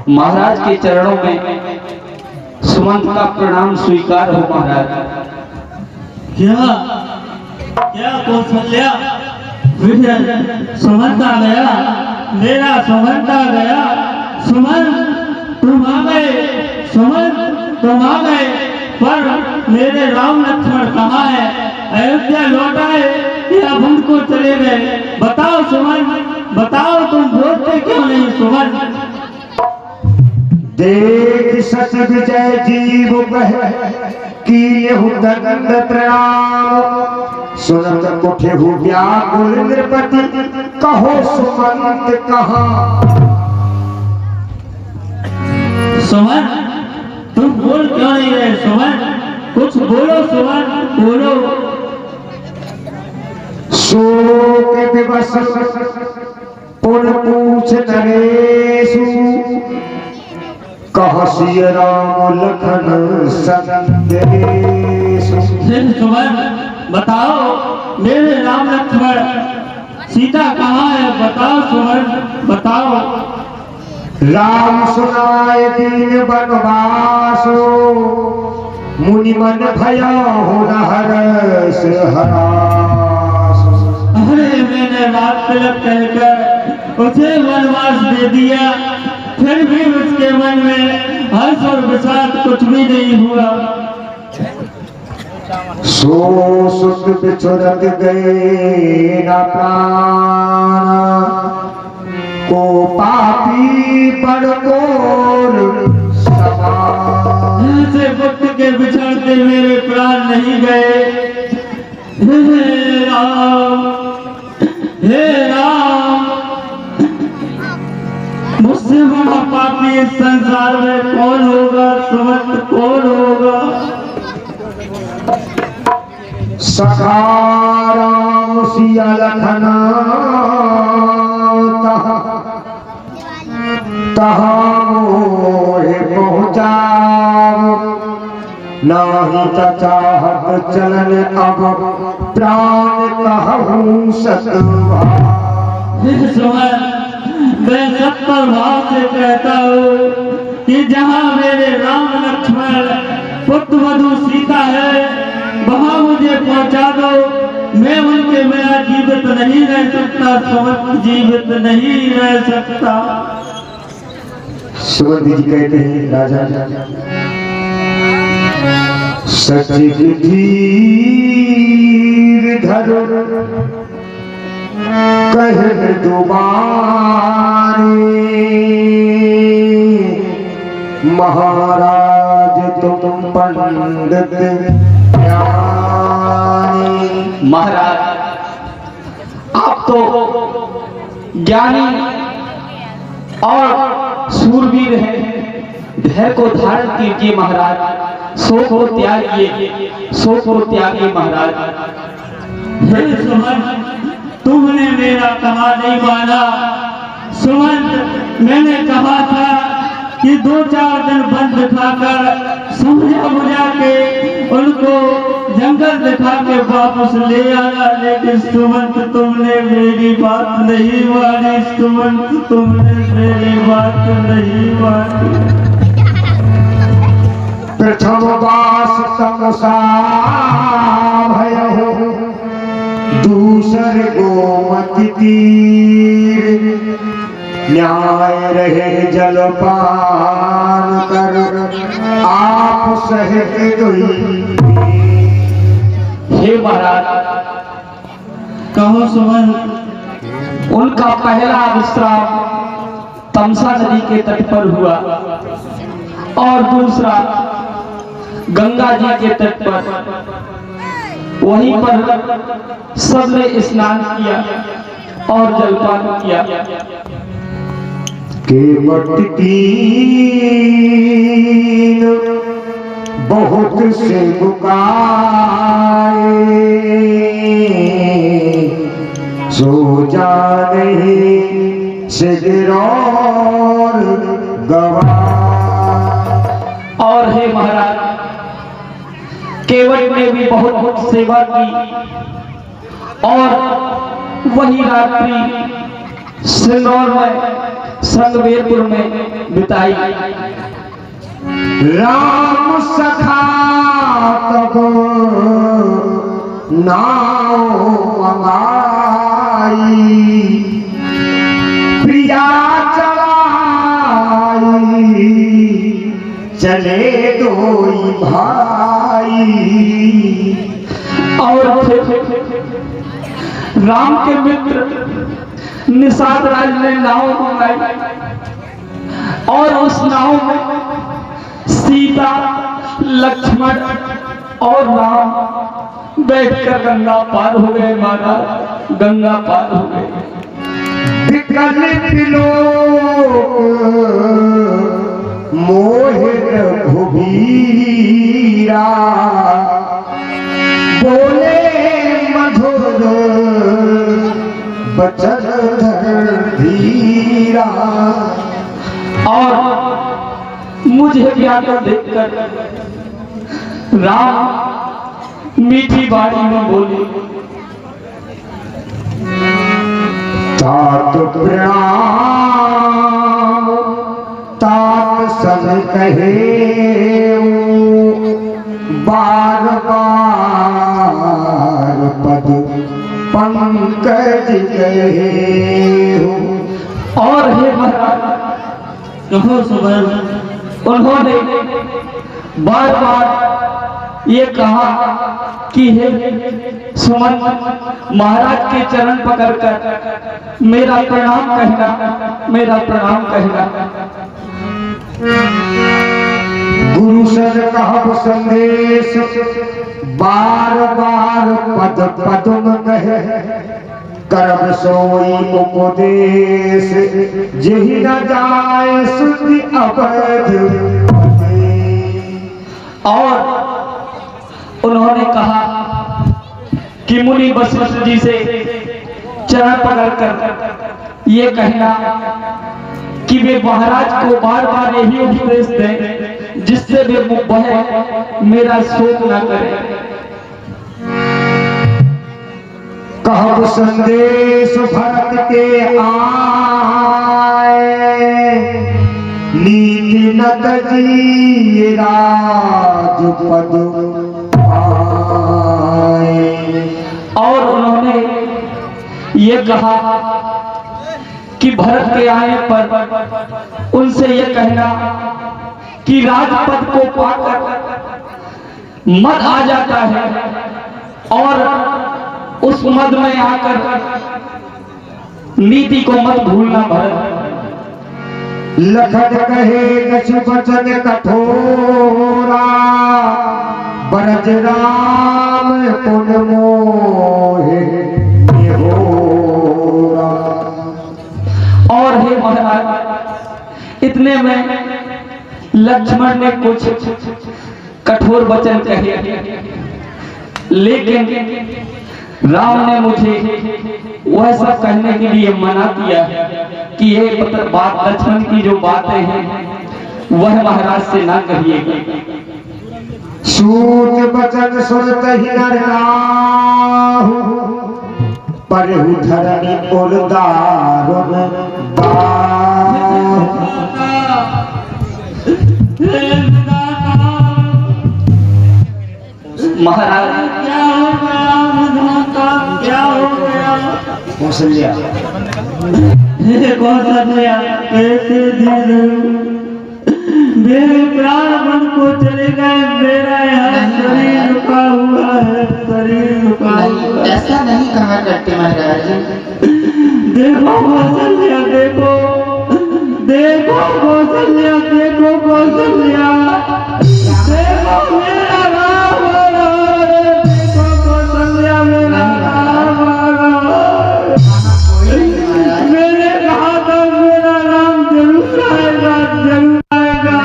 महाराज के चरणों में सुमंत का प्रणाम स्वीकार हो महाराज। क्या क्या कौशल्या विजय सुमंत आ गया, मेरा सुमंत आ गया। सुमंत तुम आ गए, सुमंत तुम आ गए, पर मेरे राम लक्ष्मण कहाँ है? अयोध्या लौट आए या उनको चले गए? बताओ सुमंत, बताओ, तुम बोलते क्यों नहीं सुमंत? देख सत विजय जीव बह कीन्हु दंड प्रणाम। सुनत उठेहु व्याकुल नृपति, कहो सुमंत कहाँ? सुमंत तुम बोल क्यों नहीं रहे? सुमंत कुछ बोलो, सुमंत बोलो। शोक विवश पुन पूछ नरेशु, कह सिय राम लखन संदेशु। सुमंत बताओ, मेरे राम लक्ष्मण सीता कहाँ है? बताओ सुमंत बताओ। राम सुनाय दीन बनवासो, मुनि मन भया हो हरस हरास। अरे मैंने रात तिलक कहकर उसे वनवास दे दिया, फिर भी उसके मन में हर्ष और विषाद कुछ भी नहीं हुआ। सो सुत बिछुरत गए न प्राण, को पापी बड़ घोर समान। ऐसे वक्त के बिछड़ते मेरे प्राण नहीं गए। हे राम, हे राम, मुझसे बड़ा पापी इस संसार में कौन होगा? सुमंत कौन होगा? सखा राम सिया लखना तहा मोहे पहुँचाओ, नाही चाहत चलन अब प्राण कहूँ सतवा। मैं सत्तर भाव से कहता हूँ कि जहाँ मेरे राम लक्ष्मण पुत्र वधु सीता है, वहाँ मुझे पहुँचा दो। मैं उनके बिना जीवित नहीं रह सकता, सुमंत जीवित नहीं रह सकता। सुमंत जी कहते हैं, राजा सची धीर धरो कह दुबारे, महाराज तुम पंडित ज्ञानी। महाराज आप तो ज्ञानी और सूरवीर हैं, धैर्य को धारण कीजिए महाराज, शोक को त्यागिए, शोक को त्यागिए महाराज। हे सुमंत, तुमने मेरा कहा नहीं माना। सुमंत मैंने कहा था कि 2-4 दिन वन दिखाकर समझा बुझा के उनको जंगल दिखा के वापस ले आना, लेकिन सुमंत तुमने मेरी बात नहीं मानी। सुमंत तुमने मेरी बात नहीं मानी। प्रथम वास तमसा भय हो, दूसर गोमति तीर, न्याय रहे जलपान कर आप सहित दुई। हे महाराज कहो सुमंत। उनका पहला विश्राम तमसा नदी के तट पर हुआ और दूसरा गंगा जी के तट पर। वहीं पर सबने स्नान किया और जलपान किया। केवट तीन बहुत से बुकाए, सो जाने सिर और गवा। और हे महाराज केवट ने भी बहुत सेवा की और वही रात्रि सिंदौर में संगवेरपुर में बिताई। राम सखा तब नाव मंगाई, प्रिया चलाई चले दोई भाई। और राम के मित्र निषाद राज ने नाव मंगाई और उस नाव में सीता, लक्ष्मण और राम बैठकर गंगा पार हो गए। महाराज गंगा पार हो गए। विकल त्रिलोक मोह रघुबीरा, बोले मधुर बचन धीरा। और मुझे व्याकुल देखकर राम मीठी बाणी में बोले, तात प्रणाम तात सन कहे, बार बार पद पंकज कहे। और हे महाराज कहो सुबह उन्होंने बार बार ये कहा कि हे सुमन, महाराज के चरण पकड़कर मेरा प्रणाम कहना, मेरा प्रणाम कहना। गुरु सर कहब संदेश, बार बार पद पदम कहे, करब सोई उपदेश, जेहि न जाय सुधि अवध। और उन्होंने कहा कि मुनि वशिष्ठ जी से चरण पकड़कर ये कहना कि वे महाराज को बार बार यही उपदेश दें जिससे वे वह मेरा शोक न करें। कहब संदेश भरत के आए, नीति न तजी राजपद पाए। और उन्होंने ये कहा कि भरत के आने पर उनसे ये कहना कि राजपद को पाकर मद आ जाता है और उस मद में आकर नीति को मत भूलना भरत। लखन कहे कछु वचन कठोरा, बरज राम पुन मोहे होरा। और हे महाराज इतने में लक्ष्मण ने कुछ कठोर वचन कहे, लेकिन राम ने मुझे वह सब कहने के लिए मना किया कि ये बात लक्ष्मण की जो बातें हैं वह महाराज से ना कहिएगा। सूत बचन सुनत ही नर नाहु, परहु धरणी और दारुण बाहु। महाराज क्या हो गया? कौशल्या कौशल्या कैसे दिन मेरे प्राण मन को चले गए, मेरा यहाँ शरीर रुका हुआ है, शरीर रुका हुआ है। ऐसा नहीं कहा करते महाराज। देखो कौशल्या, देखो देखो कौशल्या, देखो कौशल्या, देखो मेरा राम आ रहा है, देखो कौशल्या मेरा राम आ रहा है। मैंने कहा था मेरा राम जरूर आएगा, जरूर आएगा।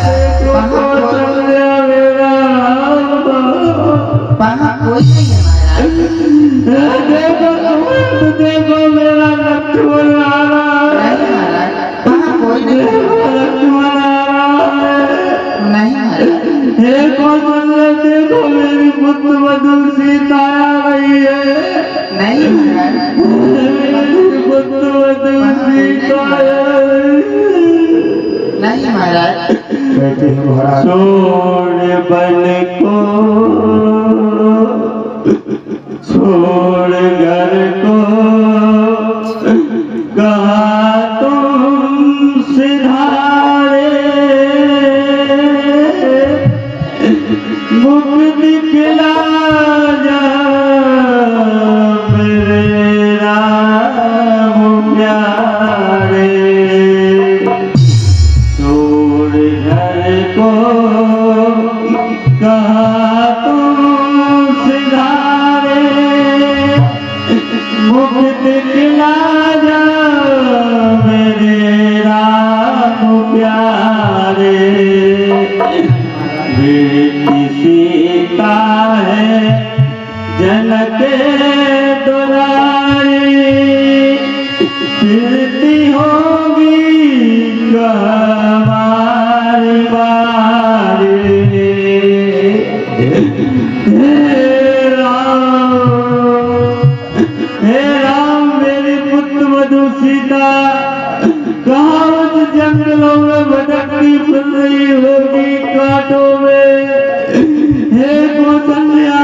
देखो कौशल्या मेरा राम, वहाँ कोई नहीं है महाराज। देखो मेरा लक्ष्मण आ रहा है, वहाँ कोई नहीं है। लक्ष्मण आ रहा है। नहीं महाराज। हे कौशल्या, देखो मेरी पुत्र वधू सीता आ रही है। नहीं महाराज। मेरी पुत्र वधू सीता आ रही है। नहीं महाराज। कहते हैं महाराज छोड़ बन को छोड़ घर को कहा तुम सिधारे मुख दिखला जा मेरे राम प्यारे छोड़ घर को कहा तुम सिधारे मुख दिखला जा मेरे राम प्यारे बेटी सीता है जनक दुलारी फिरती होगी हमारी बारी हे राम मेरी पुत्र मधु सीता कहाँ उस जंगलों में भटकती फिर रही होगी कांटों में। हे कौशल्या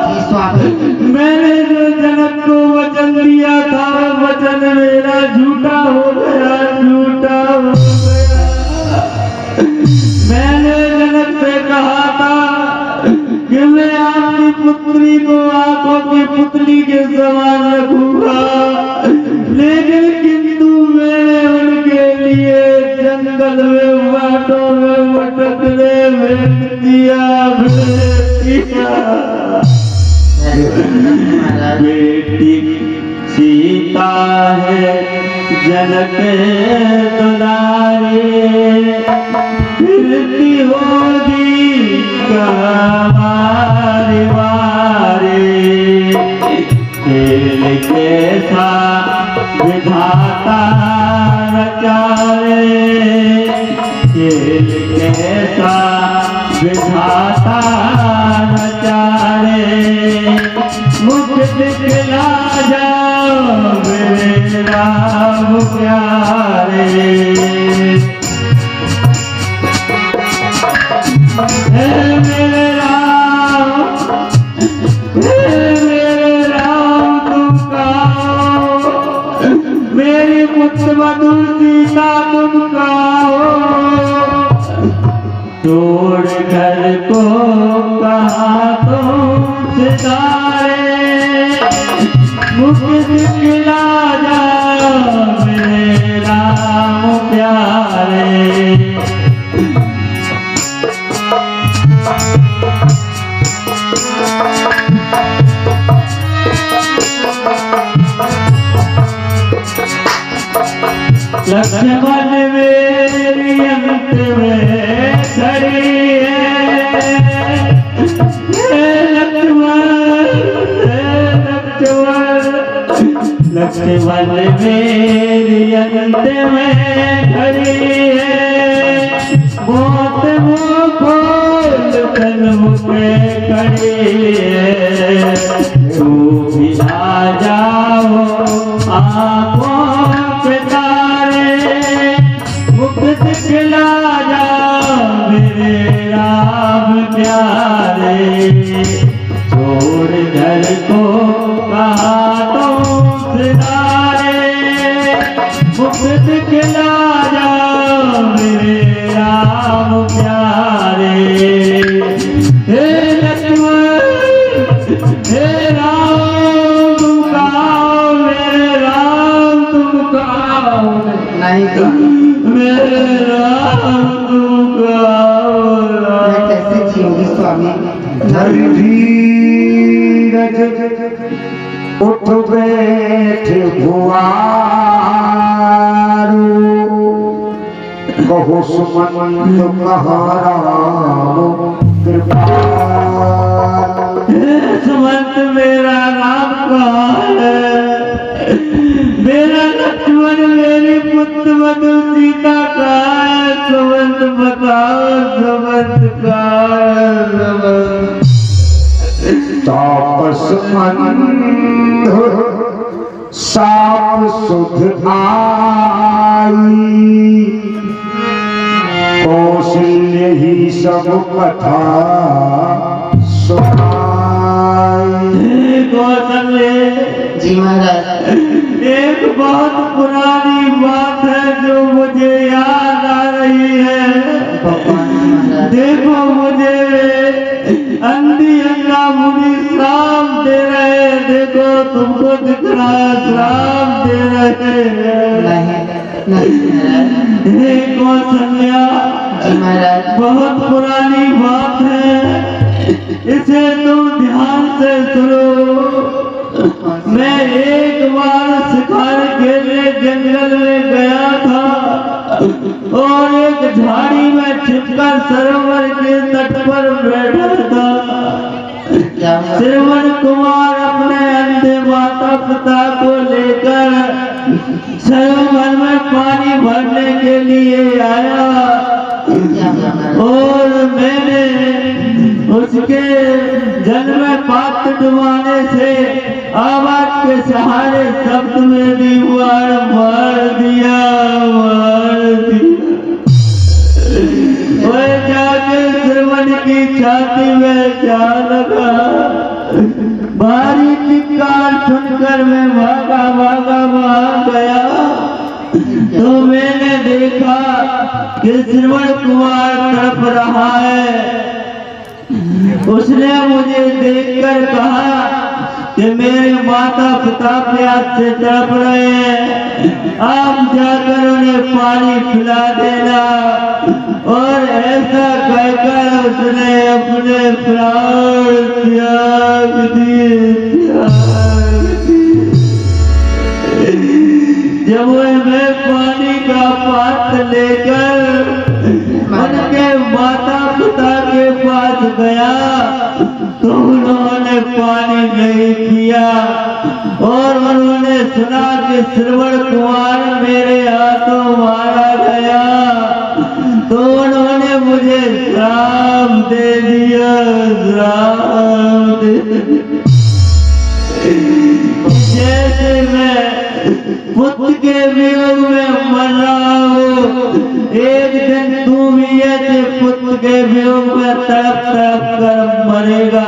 जी स्वामी। मैंने जो जनक को वचन दिया था वचन मेरा झूठा हो गया झूठा हो गया। मैंने जनक से कहा था कि मैं आपकी पुत्री को आंखों की पुतली के समान रखूंगा लेकिन किंतु मैंने उनके लिए जंगल में बाटों में भटकने भेज दिया बेटी सीता है जनक दुलारी फिरती होगी हमारी बारी खेल कैसा विधाता रचारे खेल कैसा विधाता रचारे मुख दिखला जाओ मेरे राम प्यारे हे मेरे राम तुम कहो मेरी पुत्र मधु सीता तुम कहो छोड़ घर को कहा तुम सितारे मुख दिखला जा मेरे राम प्यारे लक्ष्मण मेरी अंत में खड़ी है लक्ष्मण मेरी अंत में खड़ी है मौत वो खोल जन्म में खड़ी है तू भी आ जाओ आँखों पे तारे मुख दिखला जा मेरे राम प्यारे छोड़ घर को कहा तो सितारे मुख दिखला जा मेरे राम प्यारे हे लक्ष्मण हे राम तुम कहो मेरे राम तुम कहो नहीं तो मेरे राम तुम कहो मैं कैसे जीऊंगी स्वामी। धरि धीरज उठ बैठ भुआरू कहो सुमंत कहा राम कृपाल सुमंत मेरा राम कहाँ है मेरा लक्ष्मण मेरी पुत्र मधु सीता कहाँ है सुमंत बताओ सुमंत कहाँ है तापस अंध साप सुध आई यही सब कथा सुनाई। कौशल्य जी महाराज। एक बहुत पुरानी बात है जो मुझे याद आ रही है। भगवान जी महाराज। देखो मुझे अंधी अंधा मुनि श्राप दे रहे हैं। देखो तुमको दिख रहा है, श्राप दे रहे हैं। नहीं महाराज। हे कौशल्या, जी महाराज। बहुत पुरानी बात है, इसे तुम ध्यान से सुनो। मैं एक बार शिकार खेलने जंगल में गया था और एक झाड़ी में छिपकर सरोवर के तट पर बैठा था। श्रवण कुमार अपने अंधे माता पिता को लेकर सरोवर में पानी भरने के लिए आया और मैंने उसके जल में पात्र डुबाने से आवाज के सहारे शब्द में दीवार मार दिया। वह जाके श्रवण की छाती में जा लगा। भारी चित्कार सुनकर मैं भागा वहां गया तो मैंने देखा कि श्रवण कुमार तड़प रहा है। उसने मुझे देखकर कहा कि मेरे माता पिता प्यास से तड़प रहे हैं, आप जाकर उन्हें पानी पिला देना। और ऐसा कहकर उसने अपने प्राण त्याग दिए। जब मैं पानी का पात्र लेकर उनके माता पिता के पास गया तो उन्होंने पानी नहीं पिया और उन्होंने सुना कि श्रवण कुमार मेरे हाथों मारा गया तो उन्होंने मुझे श्राप दे दिया। श्राप दे जैसे मैं पुत्र के वियोग में मर रहा हूँ, एक दिन तू भी ऐसे पुत्र के वियोग में तड़प कर मरेगा।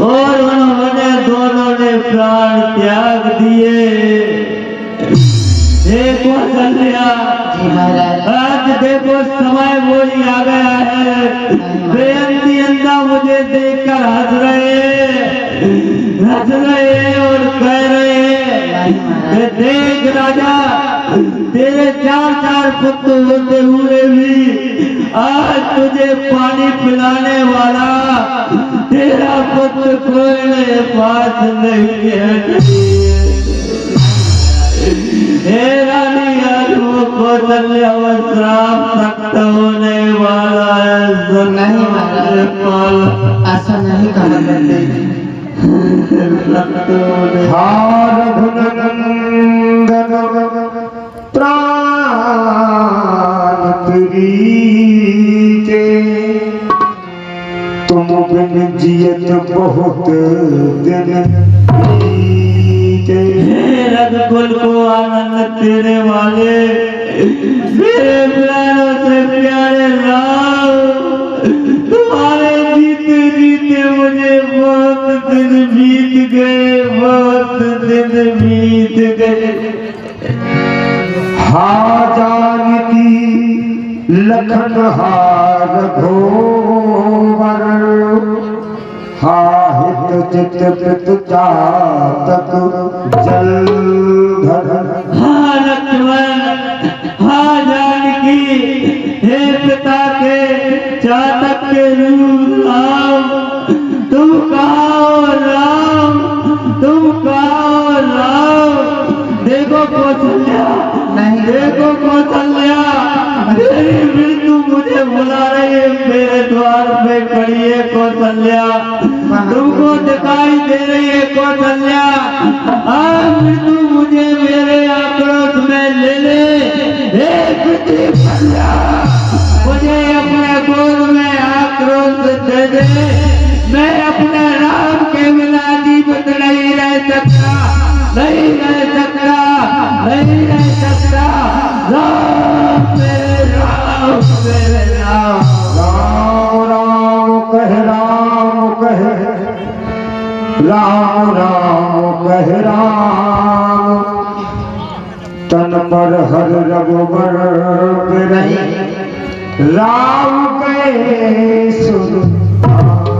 और उन्होंने दोनों ने प्राण त्याग दिए। देखो कौशल्या, आज देखो समय वही आ गया है। बेअंती अंधा मुझे देखकर हंस रहे और कह रहे हैं देख राजा, तेरे चार पुत्र होते हुए भी आज तुझे पानी पिलाने वाला तेरा पुत्र कोई मेरे पास नहीं है। हे रानी, आज वो कौशल्या श्राप सख्त होने वाला है। नहीं महाराज, ऐसा नहीं कहा करते। रघुनंदन प्राण प्रीते, तुम बिन जियत बहुत दिन बीते। रघुकुल को आनंद देने वाले मेरे प्राणों से प्यारे राम, तुम्हारे जीते जीते मुझे बहुत दिन बीत गए, बहुत दिन बीत गए। जानकी लखन हार घोवर, हित चित पित चातक जलधर। लक्ष्मण, जानकी, हे पिता के चातक के रूप राम, तुम कहाँ हो राम, तुम कहाँ हो राम। देखो कौशल्या, देखो कौशल्या, मेरी मृत्यु मुझे बुला रही है, मेरे द्वार पे खड़ी है कौशल्या, तुमको दिखाई दे रही है कौशल्या। आज मृत्यु मुझे मेरे आक्रोश में ले ले। मुझे अपने गोद में आक्रोश दे दे, मैं अपने राम के बिना जीवित नहीं रह सकता, नहीं रह सकता, नहीं रह सकता। राम मेरे राम राम कह राम तन पर हर रघुबर नहीं राम कहे सुन